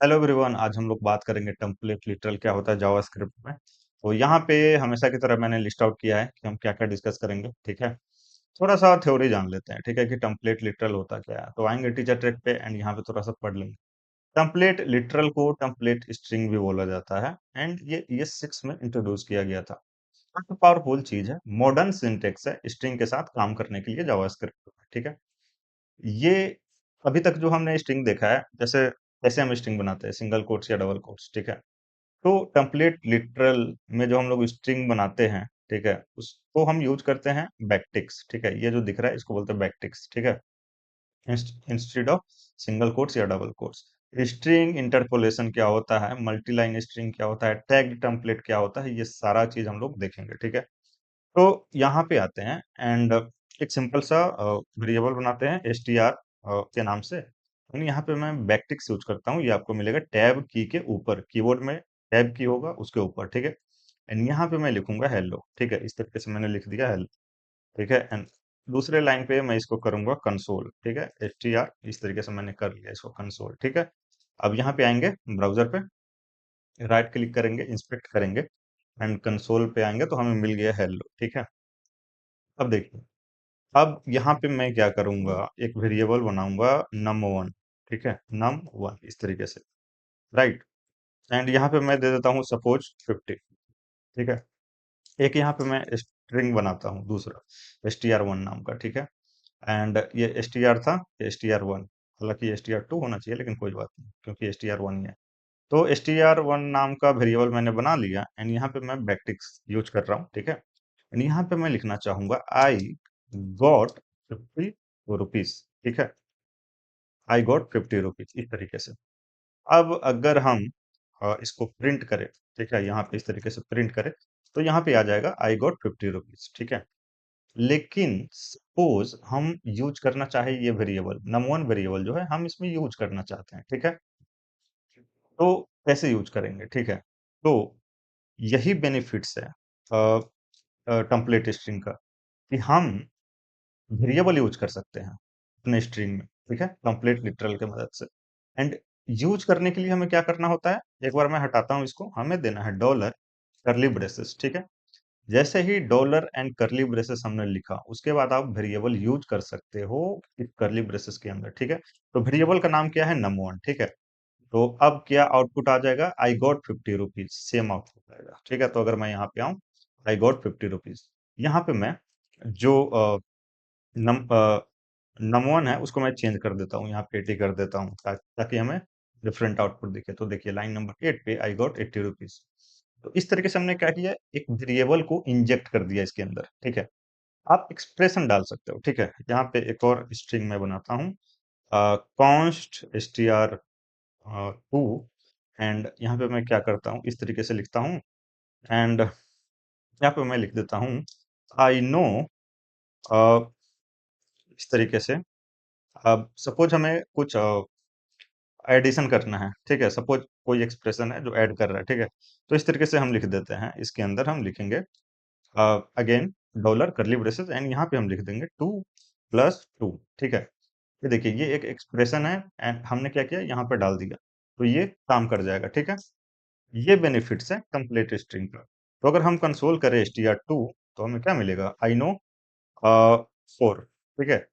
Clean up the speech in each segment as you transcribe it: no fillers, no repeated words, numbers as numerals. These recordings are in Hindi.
हेलो एवरीवन, आज हम लोग बात करेंगे टेम्पलेट लिटरल क्या होता है जावास्क्रिप्ट में। तो यहाँ पे हमेशा की तरह मैंने लिस्ट आउट किया है कि हम क्या क्या डिस्कस करेंगे। ठीक है, थोड़ा सा थ्योरी जान लेते हैं। ठीक है, कि टेम्पलेट लिटरल होता क्या है। तो आएंगे टीचर ट्रैक पे एंड यहाँ पे थोड़ा सा पढ़ लेंगे। टेम्पलेट लिटरल को टेम्पलेट स्ट्रिंग भी बोला जाता है एंड ये ES6 में इंट्रोड्यूस किया गया था। काफी पावरफुल चीज है, मॉडर्न सिंटेक्स है स्ट्रिंग के साथ काम करने के लिए जावास्क्रिप्ट में। ठीक है, ये अभी तक जो हमने स्ट्रिंग देखा है, जैसे कैसे हम स्ट्रिंग बनाते हैं, सिंगल कोट्स या डबल कोट्स। ठीक है, तो टेम्पलेट लिटरल में जो हम लोग स्ट्रिंग बनाते हैं, ठीक है, उसको हम यूज करते हैं बैकटिक्स। ठीक है, ये जो दिख रहा है इसको बोलते हैं बैकटिक्स। ठीक है, इंस्टेड ऑफ सिंगल कोट्स या डबल कोट्स। स्ट्रिंग इंटरपोलेशन क्या होता है, मल्टी लाइन स्ट्रिंग क्या होता है, टैग टेम्पलेट क्या होता है, ये सारा चीज हम लोग देखेंगे। ठीक है, तो यहाँ पे आते हैं एंड एक सिंपल सा वेरिएबल बनाते हैं str के नाम से। यानी यहाँ पे मैं बैकटिक्स यूज करता हूँ, ये आपको मिलेगा टैब की के ऊपर, कीबोर्ड में टैब की होगा उसके ऊपर। ठीक है, एंड यहाँ पे मैं लिखूंगा हेलो। ठीक है, इस तरीके से मैंने लिख दिया हेलो। ठीक है, एंड दूसरे लाइन पे मैं इसको करूंगा कंसोल। ठीक है, str इस तरीके से मैंने कर लिया इसको कंसोल। ठीक है, अब यहाँ पे आएंगे ब्राउजर पे, राइट क्लिक करेंगे, इंस्पेक्ट करेंगे एंड कंसोल पे आएंगे तो हमें मिल गया हेलो। ठीक है, अब देखिए, अब यहाँ पे मैं क्या करूंगा, एक वेरिएबल बनाऊंगा num1। ठीक है, num1 इस तरीके से, राइट। एंड यहाँ पे मैं दे देता हूँ सपोज 50। ठीक है, एक यहाँ पे मैं स्ट्रिंग बनाता हूँ दूसरा str1 नाम का। ठीक है, एंड ये str था, ये str1, हालांकि str2 होना चाहिए लेकिन कोई बात नहीं क्योंकि str1 ही है। तो str1 नाम का वेरिएबल मैंने बना लिया एंड यहाँ पे मैं बैकटिक्स यूज कर रहा हूँ। ठीक है, एंड यहाँ पे मैं लिखना चाहूंगा आई गॉट 50 रुपीज। ठीक है, आई गॉट 50 रुपीज इस तरीके से। अब अगर हम इसको प्रिंट करें, ठीक है, यहाँ पे इस तरीके से प्रिंट करें तो यहाँ पे आ जाएगा आई गॉट 50 रुपीज। ठीक है, लेकिन सपोज हम यूज करना चाहे ये वेरिएबल num1 वेरिएबल जो है हम इसमें यूज करना चाहते हैं। ठीक है, तो कैसे यूज करेंगे। ठीक है, तो यही बेनिफिट्स है टेम्पलेट स्ट्रिंग का, कि हम वेरिएबल यूज कर सकते हैं अपने स्ट्रिंग में। ठीक है, कंप्लीट लिटरल के मदद से। एंड यूज करने के लिए हमें क्या करना होता है, एक बार मैं हटाता हूं इसको, हमें देना है डॉलर करली ब्रेसेस। ठीक है, जैसे ही डॉलर एंड करली ब्रेसेस हमने लिखा उसके बाद आप वेरिएबल यूज कर सकते हो इस करली ब्रेसेस के अंदर। ठीक है, तो वेरिएबल का नाम क्या है, num1। ठीक है, तो अब क्या आउटपुट आ जाएगा, I got 50 rupees, same output आएगा। ठीक है, तो अगर मैं यहाँ पे आऊं, आई गॉट 50 रुपीज, यहाँ पे मैं जो नम num1 है उसको मैं चेंज कर देता हूँ, यहाँ पे 80 कर देता हूँ ताकि हमें डिफरेंट आउटपुट दिखे। तो देखिए लाइन नंबर 8 पे आई गॉट 80 रुपीज। तो इस तरीके से हमने क्या किया, एक वेरिएबल को इंजेक्ट कर दिया इसके अंदर। ठीक है, आप एक्सप्रेशन डाल सकते हो। ठीक है, यहाँ पे एक और स्ट्रिंग मैं बनाता हूँ, कॉन्स्ट str2, एंड यहाँ पे मैं क्या करता हूँ, इस तरीके से लिखता हूँ एंड यहाँ पे मैं लिख देता हूँ आई नो। इस तरीके से अब सपोज हमें कुछ एडिशन करना है। ठीक है, सपोज कोई एक्सप्रेशन है जो ऐड कर रहा है। ठीक है, तो इस तरीके से हम लिख देते हैं, इसके अंदर हम लिखेंगे अगेन डॉलर करली ब्रेसेस एंड यहाँ पे हम लिख देंगे 2 + 2। ठीक है, ये देखिए ये एक एक्सप्रेशन है एंड हमने क्या किया, यहाँ पे डाल दिया, तो ये काम कर जाएगा। ठीक है, ये बेनिफिट्स है कंप्लीट स्ट्रिंग का। तो अगर हम कंसोल करें str2 तो हमें क्या मिलेगा, आई नो 4। ठीक है,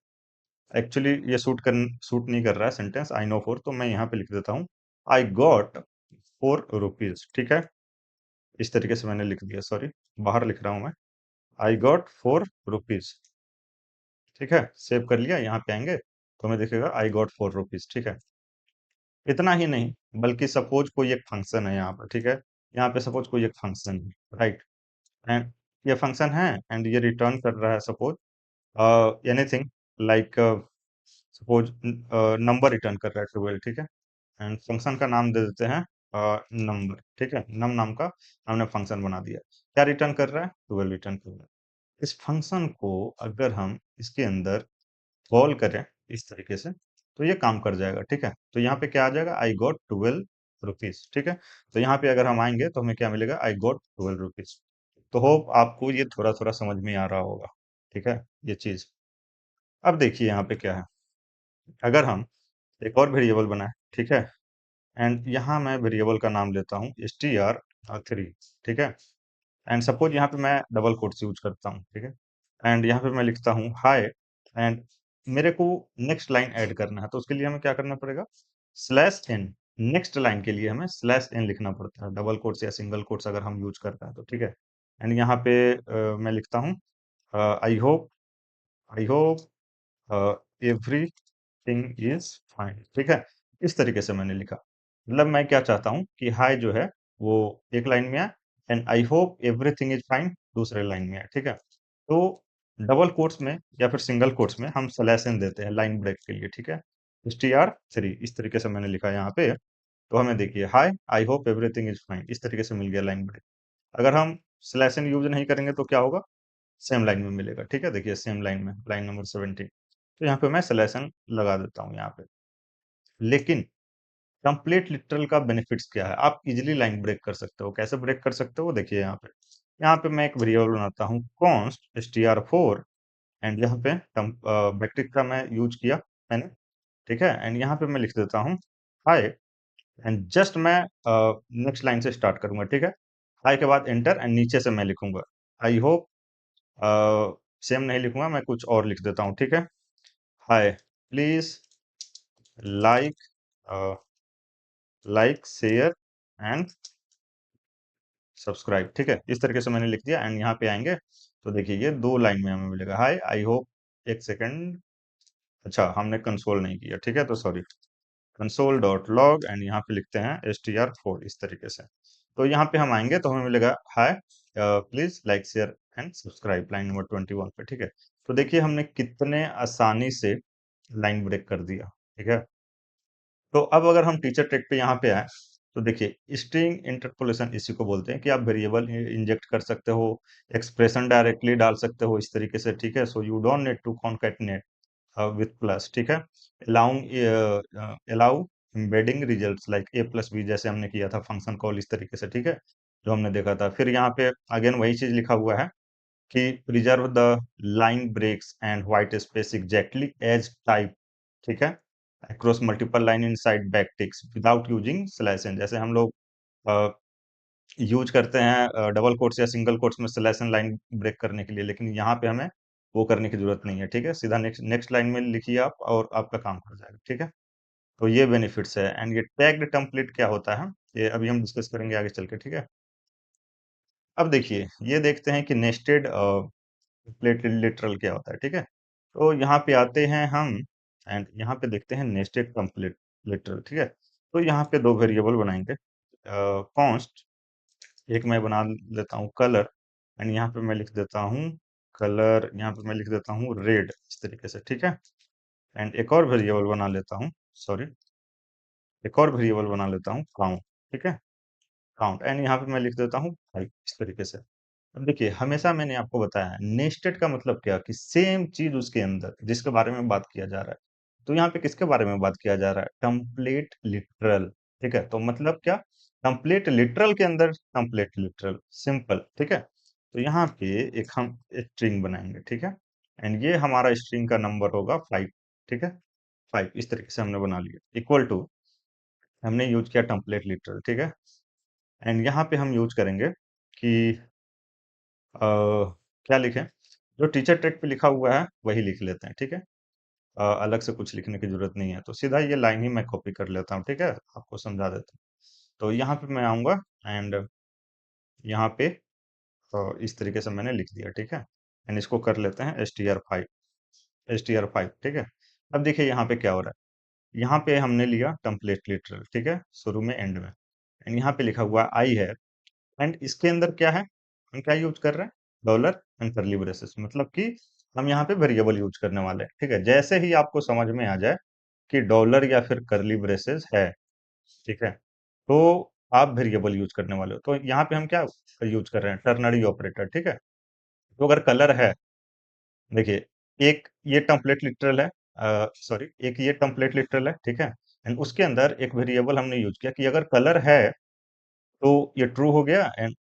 एक्चुअली ये सूट नहीं कर रहा है सेंटेंस आई नो 4, तो मैं यहाँ पे लिख देता हूँ आई गॉट 4 रुपीज। ठीक है, इस तरीके से मैंने लिख दिया, सॉरी बाहर लिख रहा हूँ मैं, आई गॉट 4 रुपीज। ठीक है, सेव कर लिया, यहाँ पे आएंगे तो हमें दिखेगा आई गॉट 4 रुपीज। ठीक है, इतना ही नहीं बल्कि सपोज कोई एक फंक्शन है यहाँ पर। ठीक है, यहाँ पे सपोज कोई एक फंक्शन है, राइट, एंड ये फंक्शन है एंड ये रिटर्न कर रहा है suppose anything like, suppose number return कर रहा है 12। ठीक है, एंड फंक्शन का नाम दे देते हैं नंबर। ठीक है, नम नाम का हमने फंक्शन बना दिया। क्या रिटर्न कर रहा है, 12 रिटर्न कर रहा है। इस फंक्शन को अगर हम इसके अंदर कॉल करें इस तरीके से तो ये काम कर जाएगा। ठीक है, तो यहाँ पे क्या आ जाएगा, आई गॉट 12 रुपीज। ठीक है, तो यहाँ पे अगर हम आएंगे तो हमें क्या मिलेगा, आई गॉट 12 रुपीज। तो होप आपको ये थोड़ा थोड़ा समझ में आ रहा होगा। ठीक है, ये चीज। अब देखिए यहाँ पे क्या है, अगर हम एक और वेरिएबल बनाए। ठीक है, एंड यहाँ मैं वेरिएबल का नाम लेता हूँ str3, ठीक है। एंड सपोज यहाँ पे मैं डबल कोट्स यूज करता हूँ, ठीक है। एंड यहाँ पे मैं लिखता हूँ हाय, एंड मेरे को नेक्स्ट लाइन ऐड करना है, तो उसके लिए हमें क्या करना पड़ेगा, स्लैश एन। नेक्स्ट लाइन के लिए हमें स्लैश एन लिखना पड़ता है, डबल कोट्स या सिंगल कोट्स अगर हम यूज करते हैं तो, ठीक है। एंड यहाँ पे मैं लिखता हूँ आई होप एवरीथिंग इज फाइन, ठीक है। इस तरीके से मैंने लिखा, मतलब मैं क्या चाहता हूँ कि हाय जो है वो एक लाइन में है, and I hope everything is fine दूसरे लाइन में है, ठीक है। तो डबल कोट्स में या फिर सिंगल कोट्स में हम स्लैश एन देते हैं लाइन ब्रेक के लिए, ठीक है। str3 इस तरीके से मैंने लिखा यहाँ पे। तो हमें देखिए hi I hope everything is fine इस तरीके से मिल गया लाइन ब्रेक। अगर हम स्लैश एन यूज नहीं करेंगे तो क्या होगा, सेम लाइन में मिलेगा, ठीक है। देखिए सेम लाइन में, लाइन नंबर 17। तो यहाँ पे मैं सिलेक्शन लगा देता हूँ यहाँ पे। लेकिन कंप्लीट लिटरल का बेनिफिट्स क्या है, आप इजीली लाइन ब्रेक कर सकते हो। कैसे ब्रेक कर सकते हो, देखिए यहाँ पे मैं एक वेरिएबल बनाता हूँ कॉन्स्ट str4, एंड यहाँ पे बैकटिक का मैं यूज किया मैंने, ठीक है। एंड यहाँ पे मैं लिख देता हूँ हाय, एंड जस्ट मैं नेक्स्ट लाइन से स्टार्ट करूंगा, ठीक है। हाय के बाद एंटर, एंड नीचे से मैं लिखूंगा आई होप, सेम नहीं लिखूंगा, मैं कुछ और लिख देता हूँ, ठीक है। हाय please like share and subscribe, ठीक है। इस तरीके से मैंने लिख दिया, एंड यहाँ पे आएंगे तो देखिए ये दो लाइन में हमें मिलेगा हाय आई होप। एक सेकंड, अच्छा हमने कंसोल नहीं किया, ठीक है, तो sorry. Console dot log, and यहाँ पे लिखते हैं str4 इस तरीके से। तो यहाँ पे हम आएंगे तो हमें मिलेगा हाय please like share and subscribe, line number 21 पे, ठीक है। तो देखिए हमने कितने आसानी से लाइन ब्रेक कर दिया, ठीक है। तो अब अगर हम टीचर ट्रैक पे यहाँ पे आए तो देखिए स्ट्रिंग इंटरपोलेशन इसी को बोलते हैं कि आप वेरिएबल इंजेक्ट कर सकते हो, एक्सप्रेशन डायरेक्टली डाल सकते हो इस तरीके से, ठीक है। So you don't need to concatenate with plus, ठीक है। Allow embedding results like A plus B, जैसे हमने किया था फंक्शन कॉल इस तरीके से, ठीक है, जो हमने देखा था। फिर यहाँ पे अगेन वही चीज लिखा हुआ है कि preserve the line breaks and white space exactly as type, ठीक है, across multiple line inside backticks without using slash N. जैसे हम लोग यूज करते हैं डबल कोट्स या सिंगल कोट्स में स्लैश एन लाइन ब्रेक करने के लिए, लेकिन यहाँ पे हमें वो करने की जरूरत नहीं है, ठीक है। सीधा नेक्स्ट नेक्स्ट लाइन में लिखिए आप और आपका काम हो जाएगा, ठीक है। तो ये बेनिफिट्स है। एंड ये टैग्ड टेम्पलेट क्या होता है, ये अभी हम डिस्कस करेंगे आगे चल के, ठीक है। अब देखिए ये देखते हैं कि नेस्टेड प्लेट लिटरल क्या होता है, ठीक है। तो यहाँ पे आते हैं हम, एंड यहाँ पे देखते हैं नेस्टेड कंप्लीट लिटरल, ठीक है। तो यहाँ पे दो वेरिएबल बनाएंगे, कॉन्स्ट, एक मैं बना लेता हूँ कलर, एंड यहाँ पे मैं लिख देता हूँ कलर, यहाँ पे मैं लिख देता हूँ रेड इस तरीके से, ठीक है। एंड एक और वेरिएबल बना लेता हूँ, सॉरी, एक और वेरिएबल बना लेता हूँ काउंट, ठीक है, काउंट, एंड यहाँ पे मैं लिख देता हूँ 5 इस तरीके से। अब देखिए हमेशा मैंने आपको बताया है नेस्टेड का मतलब क्या, कि सेम चीज उसके अंदर जिसके बारे में बात किया जा रहा है। तो यहाँ पे किसके बारे में बात किया जा रहा है, कंप्लीट लिटरल, ठीक है। तो मतलब क्या, कंप्लीट लिटरल के अंदर कंप्लीट लिटरल, सिंपल, ठीक है। तो यहाँ पे एक हम स्ट्रिंग बनाएंगे, ठीक है, एंड ये हमारा स्ट्रिंग का नंबर होगा 5, ठीक है। 5 इस तरीके से हमने बना लिया, इक्वल टू, हमने यूज किया टेम्पलेट लिटरल, ठीक है। एंड यहाँ पे हम यूज करेंगे कि क्या लिखें, जो टीचर ट्रैक पे लिखा हुआ है वही लिख लेते हैं, ठीक है। अलग से कुछ लिखने की जरूरत नहीं है, तो सीधा ये लाइन ही मैं कॉपी कर लेता हूँ, ठीक है, आपको समझा देता हूँ। तो यहाँ पे मैं आऊंगा, एंड यहाँ पे इस तरीके से मैंने लिख दिया, ठीक है। एंड इसको कर लेते हैं str5, ठीक है। अब देखिए यहाँ पे क्या हो रहा है, यहाँ पे हमने लिया टेम्पलेट लिटरल, ठीक है, शुरू में एंड में, एंड यहाँ पे लिखा हुआ आई है, एंड इसके अंदर क्या है, हम क्या यूज कर रहे हैं, डॉलर एंड करली ब्रेसेस, मतलब कि हम यहाँ पे वेरिएबल यूज करने वाले हैं, ठीक है। जैसे ही आपको समझ में आ जाए कि डॉलर या फिर करली ब्रेसेस है, ठीक है, तो आप वेरिएबल यूज करने वाले हो। तो यहाँ पे हम क्या यूज कर रहे हैं, टर्नरी ऑपरेटर, ठीक है। तो अगर कलर है, देखिए एक ये टेम्पलेट लिटरल है, सॉरी, एक ये टेम्पलेट लिटरल है, ठीक है। एंड उसके अंदर एक वेरिएबल हमने यूज किया कि अगर कलर है तो ये ट्रू हो गया, एंड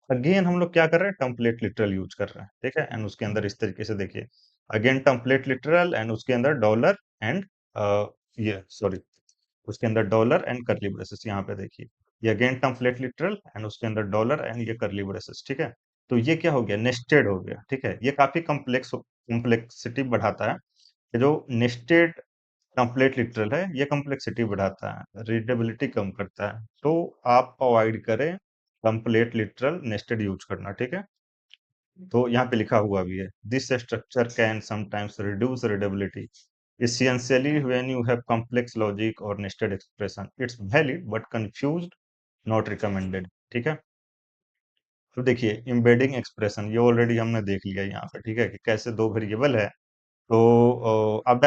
अगेन हम लोग क्या कर रहे हैं, टेम्पलेट लिटरल यूज कर रहे हैं, ठीक है। एंड उसके अंदर इस तरीके से देखिए अगेन टेम्पलेट लिटरल, एंड उसके अंदर डॉलर एंड ये सॉरी, उसके अंदर डॉलर एंड करली ब्रेसेस, यहाँ पे देखिए ये अगेन टेम्पलेट लिटरल एंड उसके अंदर डॉलर एंड ये करली ब्रेसेस, ठीक है। तो ये क्या हो गया, नेस्टेड हो गया, ठीक है। ये काफी कॉम्प्लेक्सिटी बढ़ाता है। ये जो नेस्टेड टेम्पलेट लिटरल है ये कॉम्प्लेक्सिटी बढ़ाता है, रीडेबिलिटी कम करता है। तो आप अवॉइड करें टेम्पलेट लिटरल नेस्टेड यूज करना, ठीक है। तो यहाँ पे लिखा हुआ भी है, this structure can sometimes reduce readability essentially when you have complex logic or nested expression. It's valid but confused, not recommended, ठीक है। तो देखिए एम्बेडिंग एक्सप्रेशन ये ऑलरेडी हमने देख लिया यहाँ पे, ठीक है, कि कैसे दो वेरिएबल है। तो अब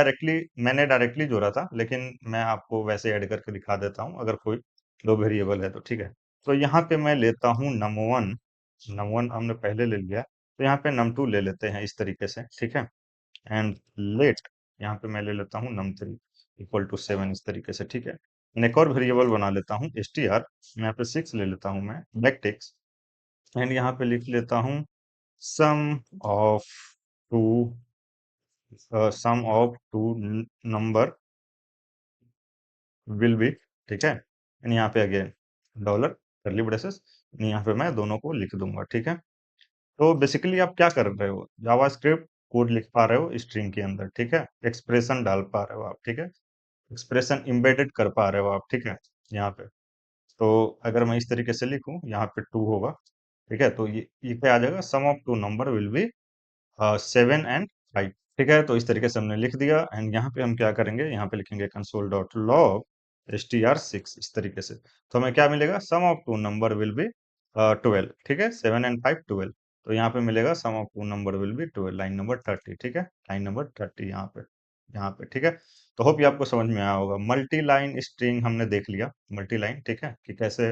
मैंने डायरेक्टली जोड़ा था, लेकिन मैं आपको वैसे ऐड करके दिखा देता हूँ अगर कोई दो वेरिएबल है तो, ठीक है। तो यहाँ पे मैं लेता हूँ num1, num1 हमने पहले ले लिया, तो यहाँ पे num2 ले लेते हैं इस तरीके से, ठीक है। एंड लेट यहाँ पे मैं ले लेता हूँ num3 इक्वल टू 7 इस तरीके से, ठीक है। मैं एक और वेरिएबल बना लेता हूँ str, यहाँ पे 6 ले लेता हूँ मैं बैक टेक्स्ट, एंड यहाँ पे लिख लेता हूँ sum of two number will be, ठीक है। एंड यहाँ पे अगेन डॉलर करली ब्रेसेस, यहाँ पे मैं दोनों को लिख दूंगा, ठीक है। तो बेसिकली आप क्या कर रहे हो, जावास्क्रिप्ट कोड लिख पा रहे हो स्ट्रिंग के अंदर, ठीक है, एक्सप्रेशन डाल पा रहे हो आप, ठीक है, एक्सप्रेशन एम्बेडेड कर पा रहे हो आप, ठीक है, यहाँ पे। तो अगर मैं इस तरीके से लिखूं, यहाँ पे 2 होगा, ठीक है। तो ये क्या आ जाएगा, sum of two number will be 7 and 5, ठीक है। तो इस तरीके से हमने लिख दिया, एंड यहाँ पे हम क्या करेंगे, यहाँ पे लिखेंगे कंसोल डॉट लॉग str6 इस तरीके से। तो हमें क्या मिलेगा, sum of two number will be 12, ठीक है, 7 and 5 12। तो यहाँ पे मिलेगा sum of two number will be 12, line number 30, ठीक है, लाइन नंबर 30 यहाँ पे, ठीक है। तो होप ये आपको समझ में आया होगा। मल्टी लाइन स्ट्रिंग हमने देख लिया, मल्टी लाइन, ठीक है, कि कैसे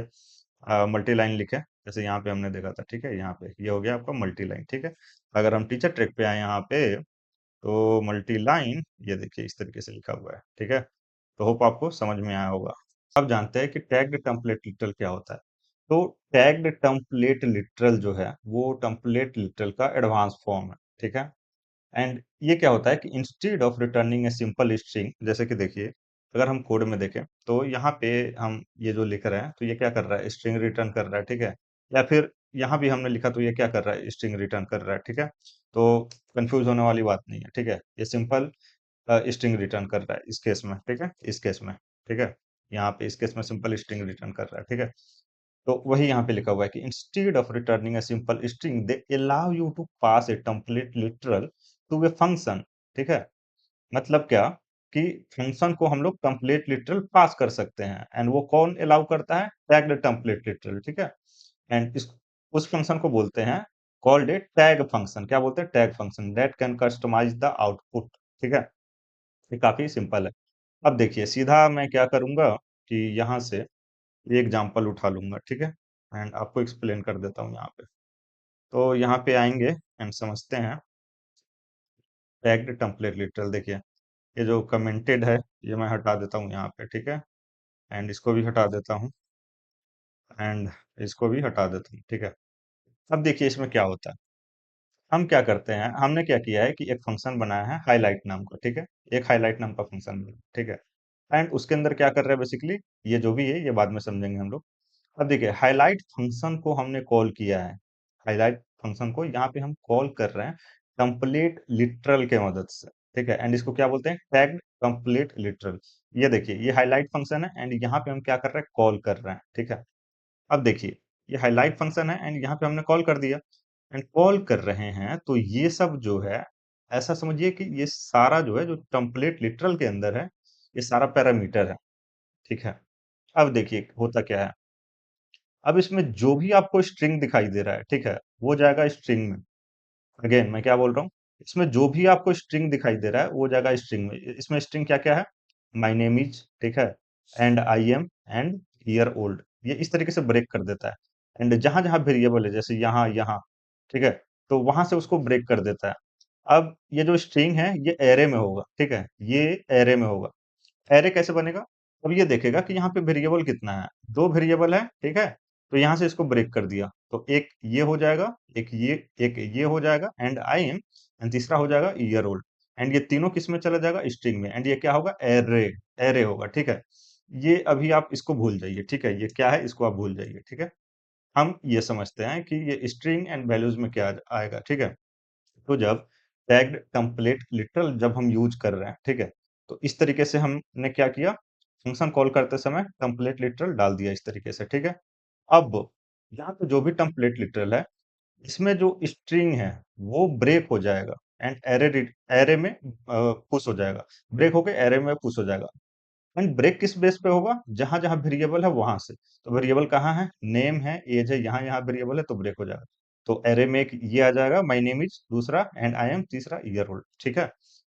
मल्टी लाइन लिखे, जैसे यहाँ पे हमने देखा था, ठीक है। यहाँ पे ये हो गया आपका मल्टी लाइन, ठीक है। अगर हम टीचर ट्रैक पे आए यहाँ पे, तो मल्टी लाइन ये देखिए इस तरीके से लिखा हुआ है, ठीक है। तो होप आपको समझ में आया होगा। अब जानते हैं कि टैग्ड टेम्पलेट लिटरल क्या होता है। तो टैग्ड टेम्पलेट लिटरल जो है वो टेम्पलेट लिटरल का एडवांस फॉर्म है, ठीक है। एंड ये क्या होता है कि instead of returning a simple string, जैसे कि देखिए अगर हम कोड में देखें तो यहाँ पे हम ये जो लिख रहे हैं तो ये क्या कर रहा है, स्ट्रिंग रिटर्न कर रहा है, ठीक है। या फिर यहाँ भी हमने लिखा तो ये क्या कर रहा है, स्ट्रिंग रिटर्न कर रहा है, ठीक है। तो कंफ्यूज होने वाली बात नहीं है, ठीक है। ये सिंपल स्ट्रिंग रिटर्न कर रहा है इस केस में, ठीक है, इस केस में, ठीक है। यहाँ पे इस केस में सिंपल स्ट्रिंग रिटर्न कर रहा है, ठीक है। तो वही यहाँ पे लिखा हुआ है कि instead of returning a simple string they allow you to pass a template literal to a function, ठीक है। मतलब क्या कि फंक्शन को हम लोग टेम्पलेट लिटरल पास कर सकते हैं, एंड वो कौन अलाउ करता है, टैग्ड टेम्पलेट लिटरल, ठीक है। एंड इस उस फंक्शन को बोलते हैं कॉल्ड ए टैग फंक्शन, क्या बोलते हैं, tag function that can customize the output, ठीक है। ये काफी सिंपल है। अब देखिए सीधा मैं क्या करूंगा कि यहाँ से ये एग्जांपल उठा लूंगा, ठीक है, एंड आपको एक्सप्लेन कर देता हूँ यहाँ पे। तो यहाँ पे आएंगे एंड समझते हैं टैग्ड टेम्पलेट लिटरल। देखिए ये जो कमेंटेड है ये मैं हटा देता हूँ यहाँ पे, ठीक है, एंड इसको भी हटा देता हूँ, एंड इसको भी हटा देता हूँ, ठीक है। अब देखिए इसमें क्या होता है, हम क्या करते हैं, हमने क्या किया है कि एक फंक्शन बनाया है हाईलाइट नाम का, ठीक है, एक हाईलाइट नाम का फंक्शन बनाया, ठीक है। एंड उसके अंदर क्या कर रहे हैं बेसिकली, ये जो भी है ये बाद में समझेंगे हम लोग। अब देखिए हाईलाइट फंक्शन को हमने कॉल किया है, हाईलाइट फंक्शन को यहाँ पे हम कॉल कर रहे हैं कंप्लीट लिटरल के मदद से, ठीक है। एंड इसको क्या बोलते हैं, टैग्ड कंप्लीट लिटरल। ये देखिए ये हाईलाइट फंक्शन है, एंड यहाँ पे हम क्या कर रहे हैं, कॉल कर रहे हैं, ठीक है। अब देखिए ये हाईलाइट फंक्शन है, एंड यहाँ पे हमने कॉल कर दिया, एंड कॉल कर रहे हैं, तो ये सब जो है ऐसा समझिए कि ये सारा जो है जो टेम्पलेट लिटरल के अंदर है ये सारा पैरामीटर है, ठीक है। अब देखिए होता क्या है, अब इसमें जो भी आपको स्ट्रिंग दिखाई दे रहा है, ठीक है, वो जाएगा स्ट्रिंग में। अगेन मैं क्या बोल रहा हूँ, इसमें जो भी आपको स्ट्रिंग दिखाई दे रहा है वो जाएगा स्ट्रिंग में। इसमें स्ट्रिंग क्या क्या है, माई नेम इज, ठीक है, and I am and year old, ये इस तरीके से ब्रेक कर देता है। एंड जहां जहां वेरिएबल है जैसे यहाँ यहाँ, ठीक है, तो वहां से उसको ब्रेक कर देता है। अब ये जो स्ट्रिंग है ये एरे में होगा, ठीक है, ये एरे में होगा। एरे कैसे बनेगा, अब ये देखेगा कि यहाँ पे वेरिएबल कितना है, दो वेरिएबल है, ठीक है। तो यहाँ से इसको ब्रेक कर दिया, तो एक ये हो जाएगा, एक ये हो जाएगा एंड आई एम, एंड तीसरा हो जाएगा ईयर ओल्ड। एंड ये तीनों किस में चला जाएगा, स्ट्रिंग में, एंड ये क्या होगा, एरे, एरे होगा, ठीक है। ये अभी आप इसको भूल जाइए, ठीक है? ये क्या है इसको आप भूल जाइए, ठीक है? हम ये समझते हैं कि ये स्ट्रिंग एंड वैल्यूज़ में क्या आएगा, ठीक है? तो जब टैग्ड टेम्पलेट लिटरल जब हम यूज़ कर रहे हैं, ठीक है? तो इस तरीके से हमने क्या किया, फंक्शन कॉल करते समय टेम्पलेट लिटरल डाल दिया इस तरीके से, ठीक है? अब यहाँ पे जो भी टेम्पलेट लिटरल है, इसमें जो स्ट्रिंग है, वो ब्रेक हो जाएगा एंड एरे में पुश हो जाएगा। ब्रेक होके एरे में पुश हो जाएगा। एंड ब्रेक किस बेस पे होगा? जहाँ-जहाँ वेरिएबल है वहाँ से। तो वेरिएबल कहाँ है? नेम है, ऐज है, यहाँ-यहाँ वेरिएबल है तो ब्रेक हो जाएगा। तो अरे में एक ये आ जाएगा माय नेम इज़ दूसरा एंड आई एम तीसरा ईयर ओल्ड, ठीक है?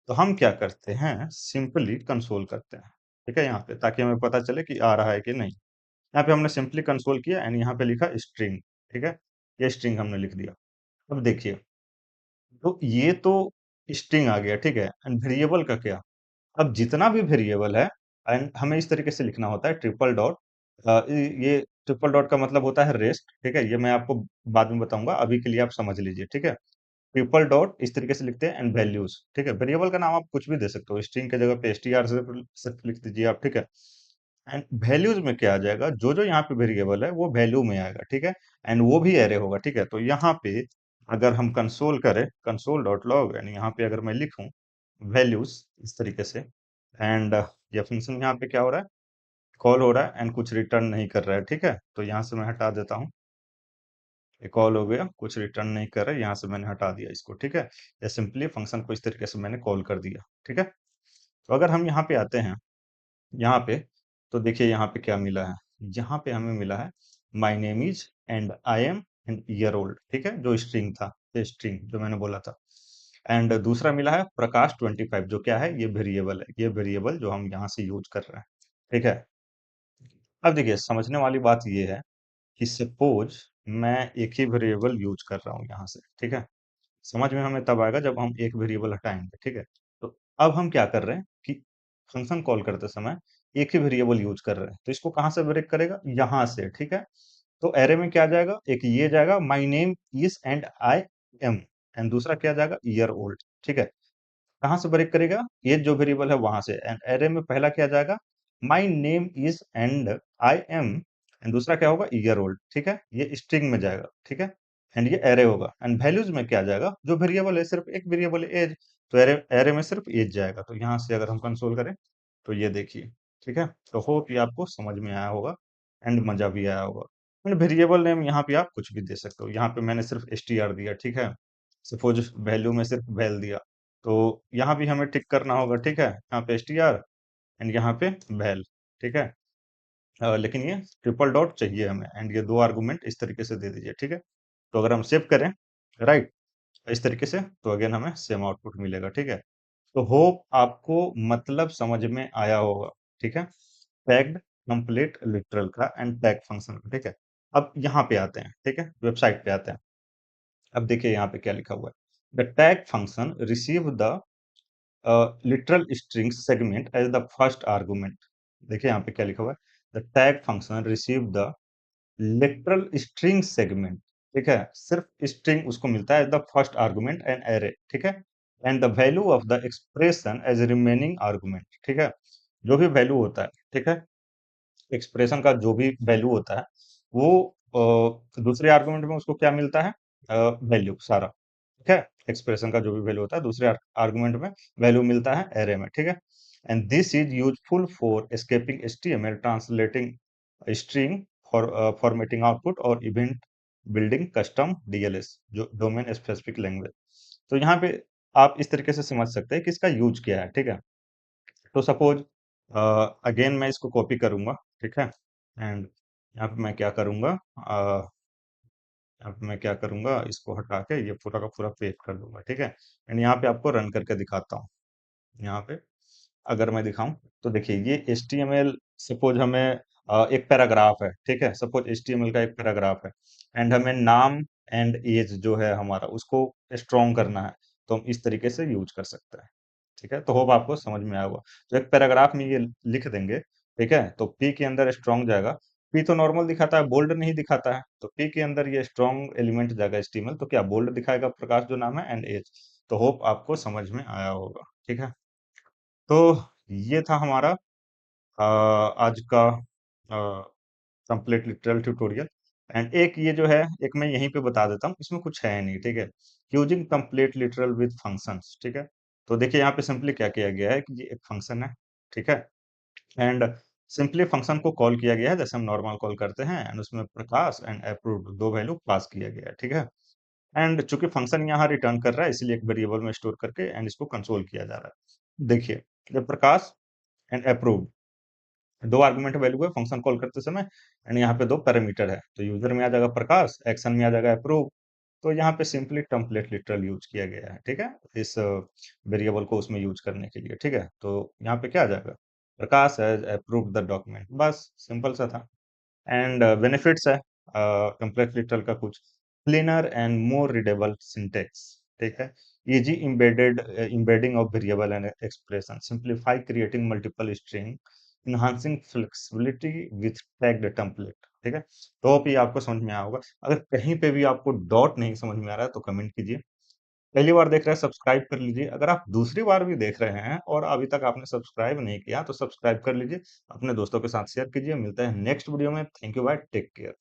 तो हम क्या करते हैं सिंपली कंसोल करते हैं, ठीक है? यहाँ पे ताकि हमें पता चले कि आ रहा है कि नहीं। यहाँ पे हमने सिंपली कंसोल किया एंड यहाँ पे लिखा स्ट्रिंग, ठीक है? ये स्ट्रिंग हमने लिख दिया। अब देखिए, तो ये तो स्ट्रिंग आ गया, ठीक है? एंड वेरिएबल का क्या? अब जितना भी वेरिएबल है एंड हमें इस तरीके से लिखना होता है ट्रिपल डॉट ये ट्रिपल डॉट का मतलब होता है रेस्ट, ठीक है? ये मैं आपको बाद में बताऊंगा, अभी के लिए आप समझ लीजिए, ठीक है? ट्रिपल डॉट इस तरीके से लिखते हैं एंड वैल्यूज, ठीक है? वेरिएबल का नाम आप कुछ भी दे सकते हो, स्ट्रिंग की जगह पे एसटीआर सिर्फ लिख दीजिए आप, ठीक है? एंड वैल्यूज में क्या आ जाएगा, जो जो यहाँ पे वेरिएबल है वो वैल्यू में आएगा, ठीक है? एंड वो भी एरे होगा, ठीक है? तो यहाँ पे अगर हम कंसोल करें कंसोल डॉट लॉग एंड यहाँ पे अगर मैं लिखूं वैल्यूज इस तरीके से एंड ये फंक्शन यहाँ पे क्या हो रहा है, कॉल हो रहा है एंड कुछ रिटर्न नहीं कर रहा है, ठीक है? तो यहाँ से मैं हटा देता हूँ, ये कॉल हो गया, कुछ रिटर्न नहीं कर रहा है, यहाँ से मैंने हटा दिया इसको, ठीक है? या सिंपली फंक्शन को इस तरीके से मैंने कॉल कर दिया, ठीक है? तो अगर हम यहाँ पे आते हैं, यहाँ पे, तो देखिए यहाँ पे क्या मिला है, यहाँ पे हमें मिला है my name is and I am and year old, ठीक है? जो स्ट्रिंग था, ये स्ट्रिंग जो मैंने बोला था। एंड दूसरा मिला है प्रकाश 25, जो क्या है, ये वेरिएबल है, ये वेरिएबल जो हम यहाँ से यूज कर रहे हैं, ठीक है? अब देखिए समझने वाली बात ये है कि सपोज मैं एक ही वेरिएबल यूज कर रहा हूँ यहाँ से, ठीक है? समझ में हमें तब आएगा जब हम एक वेरिएबल हटाएंगे, ठीक है? तो अब हम क्या कर रहे हैं कि फंक्शन कॉल करते समय एक ही वेरिएबल यूज कर रहे हैं, तो इसको कहाँ से ब्रेक करेगा, यहाँ से, ठीक है? तो एरे में क्या जाएगा, एक ये जाएगा my name is and I am and दूसरा क्या जाएगा, ईयर ओल्ड, ठीक है? कहाँ से ब्रेक करेगा, ये जो वेरिएबल है वहां से। एंड एरे में पहला क्या जाएगा, my name is and I am and दूसरा क्या होगा, ईयर ओल्ड, ठीक है? ये स्ट्रिंग में जाएगा, ठीक है? एंड ये एरे होगा एंड वैल्यूज में क्या जाएगा, जो वेरिएबल है सिर्फ एक वेरिएबल है एज, तो एरे एरे में सिर्फ एज जाएगा। तो यहाँ से अगर हम कंसोल करें तो ये देखिए, ठीक है? तो होप ये आपको समझ में आया होगा एंड मजा भी आया होगा। एंड वेरिएबल नेम यहाँ पे आप कुछ भी दे सकते हो, यहाँ पे मैंने सिर्फ एस टी आर दिया, ठीक है? सपोज वैल्यू में सिर्फ वैल दिया, तो यहाँ भी हमें टिक करना होगा, ठीक है? यहाँ पे एसटीआर एंड यहाँ पे वैल, ठीक है? लेकिन ये ट्रिपल डॉट चाहिए हमें एंड ये दो आर्गुमेंट इस तरीके से दे दीजिए, ठीक है? तो अगर हम सेव करें, राइट, इस तरीके से, तो अगेन हमें सेम आउटपुट मिलेगा, ठीक है? तो होप आपको मतलब समझ में आया होगा, ठीक है? टैग्ड कंप्लीट लिटरल का एंड टैग फंक्शन का, ठीक है? अब यहाँ पे आते हैं, ठीक है? वेबसाइट पे आते हैं। अब देखिए यहाँ पे क्या लिखा हुआ है, the tag function receive the literal string segment as the first argument। देखिए यहाँ पे क्या लिखा हुआ है, the tag function receive the literal string segment, ठीक है? सिर्फ स्ट्रिंग उसको मिलता है the first argument and array, ठीक है? And the value of the expression as remaining argument, ठीक है? जो भी वैल्यू होता है, ठीक है? एक्सप्रेशन का जो भी वैल्यू होता है वो दूसरे आर्गुमेंट में उसको क्या मिलता है, वैल्यू सारा, ठीक है? एक्सप्रेशन का जो भी वैल्यू होता है दूसरे आर्गुमेंट में वैल्यू मिलता है एरे में, ठीक है? And this is useful for escaping HTML, translating string, for formatting output और इवेंट बिल्डिंग कस्टम डीएलएस, जो डोमेन स्पेसिफिक लैंग्वेज। तो यहाँ पे आप इस तरीके से समझ सकते हैं कि इसका यूज क्या है, ठीक है? तो सपोज अगेन मैं इसको कॉपी करूंगा, ठीक है? एंड यहाँ पे मैं क्या करूंगा, यहाँ पे मैं क्या करूंगा, इसको हटा के ये पूरा का पूरा पेस्ट कर दूंगा, ठीक है? एंड यहाँ पे आपको रन करके दिखाता हूँ। यहाँ पे अगर मैं दिखाऊं तो देखिए ये HTML, सपोज हमें एक पैराग्राफ है, ठीक है? सपोज HTML का एक पैराग्राफ है एंड हमें नाम एंड एज जो है हमारा उसको स्ट्रॉन्ग करना है, तो हम इस तरीके से यूज कर सकते हैं, ठीक है? तो होप आपको समझ में आया होगा। तो एक पैराग्राफ में ये लिख देंगे, ठीक है? तो पी के अंदर स्ट्रॉन्ग जाएगा, पी तो नॉर्मल दिखाता है, बोल्ड नहीं दिखाता है, तो पी के अंदर ये स्ट्रॉन्ग एलिमेंट जाएगा HTML, तो क्या बोल्ड दिखाएगा प्रकाश जो नाम है एंड एज। तो होप आपको समझ में आया होगा, ठीक है? तो ये था हमारा आज का कंप्लीट लिटरल ट्यूटोरियल। एंड एक ये जो है, एक मैं यहीं पे बता देता हूँ, इसमें कुछ है नहीं, ठीक है। Using complete literal with functions, ठीक है। तो देखिए यहाँ पे सिंपली क्या किया गया है कि ये एक फंक्शन है, ठीक है। एंड सिंपली फंक्शन को कॉल किया गया है जैसे हम नॉर्मल कॉल करते हैं, एंड उसमें प्रकाश एंड अप्रूव्ड दो वैल्यू पास किया गया है, ठीक है। एंड चूंकि फंक्शन यहाँ रिटर्न कर रहा है, इसलिए एक वेरिएबल में स्टोर करके एंड इसको कंसोल किया जा रहा है। देखिए, जब प्रकाश एंड अप्रूव्ड दो आर्गुमेंट वैल्यू है फंक्शन कॉल करते समय, एंड यहाँ पे दो पैरामीटर है, तो यूजर में आ जाएगा प्रकाश, एक्शन में आ जाएगा अप्रूव। तो यहाँ पे सिंपली टेम्पलेट लिटरल यूज किया गया है, ठीक है, इस वेरिएबल को उसमें यूज करने के लिए, ठीक है। तो यहाँ पे क्या आ जाएगा, Prakash has approved the document, बस सिंपल सा था। एंड बेनिफिट्स है कंप्लेक्स लिटरल का कुछ, cleaner and more readable syntax, ठीक है। Easy embedding of variable and expression, simplify creating multiple string, enhancing flexibility with tagged template, ठीक है। तो होप ये आपको समझ में आया होगा। अगर कहीं पे भी आपको डॉट नहीं समझ में आ रहा है तो कमेंट कीजिए। पहली बार देख रहे हैं सब्सक्राइब कर लीजिए। अगर आप दूसरी बार भी देख रहे हैं और अभी तक आपने सब्सक्राइब नहीं किया तो सब्सक्राइब कर लीजिए, अपने दोस्तों के साथ शेयर कीजिए। मिलते हैं नेक्स्ट वीडियो में। Thank you, bye, take care.